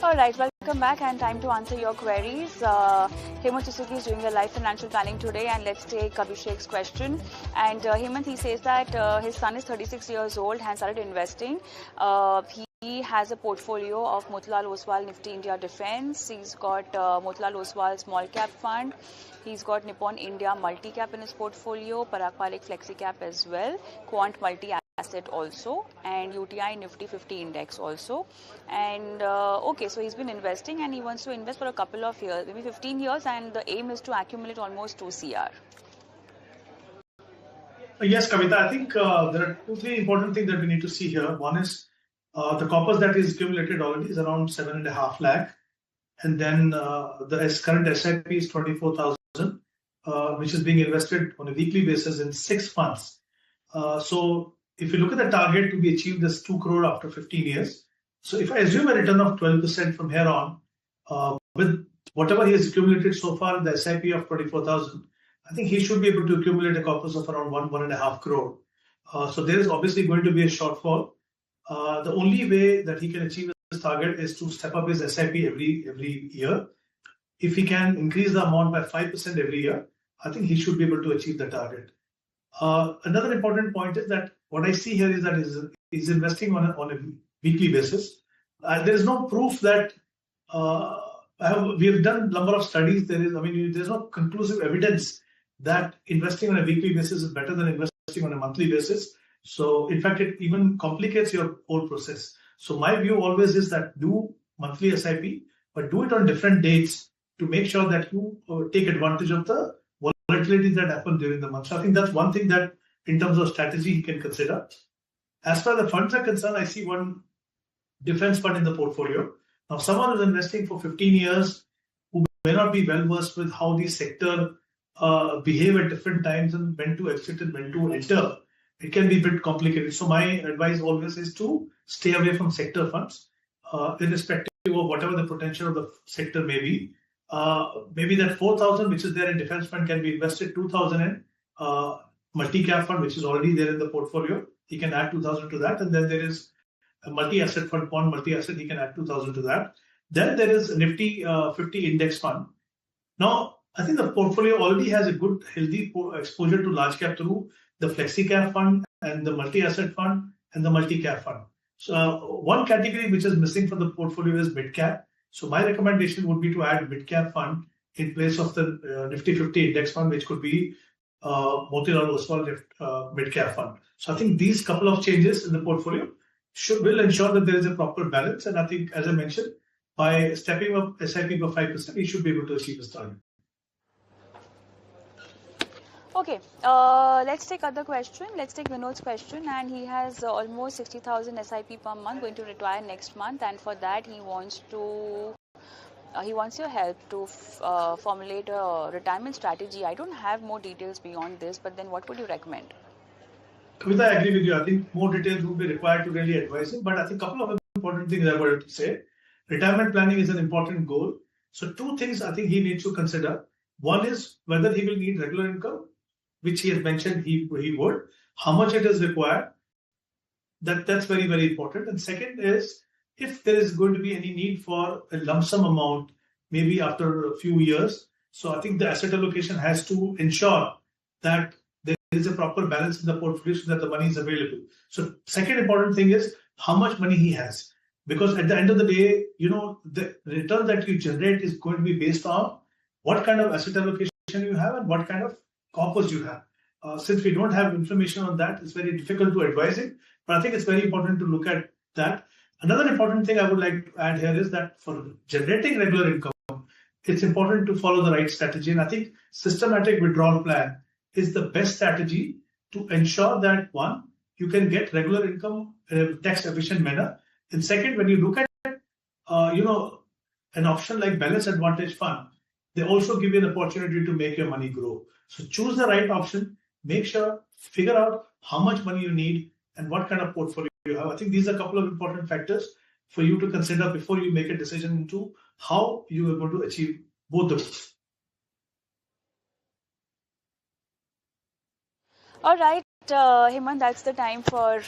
All right, welcome back and time to answer your queries. Hemant is doing a live financial planning today, and let's take Abhishek's question. And Hemant, he says that his son is 36 years old and started investing. He has a portfolio of Motilal Oswal Nifty India Defence. He's got Motilal Oswal Small Cap Fund. He's got Nippon India Multi Cap in his portfolio, Parag Malik Flexi Cap as well, Quant Multi Asset also, and UTI Nifty 50 Index also. And okay, so he's been investing and he wants to invest for a couple of years, maybe 15 years, and the aim is to accumulate almost 2 CR. Yes, Kavita, I think there are 2-3 important things that we need to see here. One is the corpus that is accumulated already is around 7.5 lakh. And then the current SIP is 24,000, which is being invested on a weekly basis in 6 funds. So if you look at the target to be achieved as 2 crore after 15 years. So if I assume a return of 12% from here on, with whatever he has accumulated so far in the SIP of 24,000, I think he should be able to accumulate a corpus of around 1.5 crore. So there is obviously going to be a shortfall. The only way that he can achieve his target is to step up his SIP every year. If he can increase the amount by 5% every year, I think he should be able to achieve the target. Another important point is that what I see here is that he's investing on a weekly basis. There is no proof that we have done a number of studies. There's no conclusive evidence that investing on a weekly basis is better than investing on a monthly basis. So in fact, it even complicates your whole process. So my view always is that do monthly SIP, but do it on different dates to make sure that you take advantage of the volatility that happen during the month. So I think that's one thing that in terms of strategy he can consider. As far as the funds are concerned, I see one defense fund in the portfolio. Now, someone who's investing for 15 years who may not be well versed with how the sector behave at different times and when to exit and when to enter, it can be a bit complicated. So my advice always is to stay away from sector funds, irrespective of whatever the potential of the sector may be. Maybe that 4,000 which is there in defense fund can be invested 2,000 in multi-cap fund, which is already there in the portfolio. He can add 2,000 to that. And then there is a multi-asset fund, Quant multi-asset, he can add 2,000 to that. Then there is a Nifty 50 index fund. Now, I think the portfolio already has a good, healthy exposure to large cap through the flexi cap fund and the multi-asset fund and the multi-cap fund. So one category which is missing from the portfolio is mid-cap. So my recommendation would be to add mid-cap fund in place of the Nifty 50 index fund, which could be Motilal Oswal mid-cap fund. So I think these couple of changes in the portfolio will ensure that there is a proper balance. And I think, as I mentioned, by stepping up SIP by 5%, he should be able to achieve his target. Okay, let's take other question. Let's take Vinod's question, and he has almost 60,000 SIP per month going to retire next month, and for that he wants your help to formulate a retirement strategy. I don't have more details beyond this, but then what would you recommend? Kavita, I agree with you. I think more details would be required to really advise him, but I think a couple of important things I wanted to say. Retirement planning is an important goal. So 2 things I think he needs to consider. One is whether he will need regular income, which he has mentioned he would, how much it is required. That's very, very important. And second is, if there is going to be any need for a lump sum amount, maybe after a few years. So I think the asset allocation has to ensure that there is a proper balance in the portfolio so that the money is available. So second important thing is how much money he has. Because at the end of the day, the return that you generate is going to be based on what kind of asset allocation you have and what kind of corpus you have. Since we don't have information on that, it's very difficult to advise it. But I think it's very important to look at that. Another important thing I would like to add here is that for generating regular income, it's important to follow the right strategy. And I think systematic withdrawal plan is the best strategy to ensure that, one, you can get regular income in a tax-efficient manner. And second, when you look at an option like Balance Advantage Fund, they also give you an opportunity to make your money grow. So choose the right option, figure out how much money you need and what kind of portfolio you have. I think these are a couple of important factors for you to consider before you make a decision into how you are going to achieve both the goals. All right. Hemant, that's the time for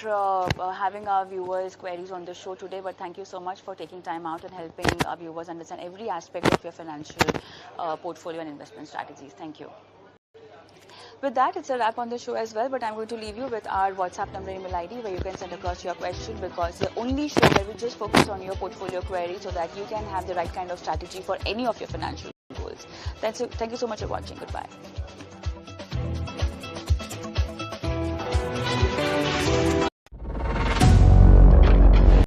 having our viewers' queries on the show today. But thank you so much for taking time out and helping our viewers understand every aspect of your financial portfolio and investment strategies. Thank you. With that, it's a wrap on the show as well, but I'm going to leave you with our WhatsApp number and email ID where you can send across your question, because the only show where we just focus on your portfolio query so that you can have the right kind of strategy for any of your financial goals. Thank you so much for watching. Goodbye.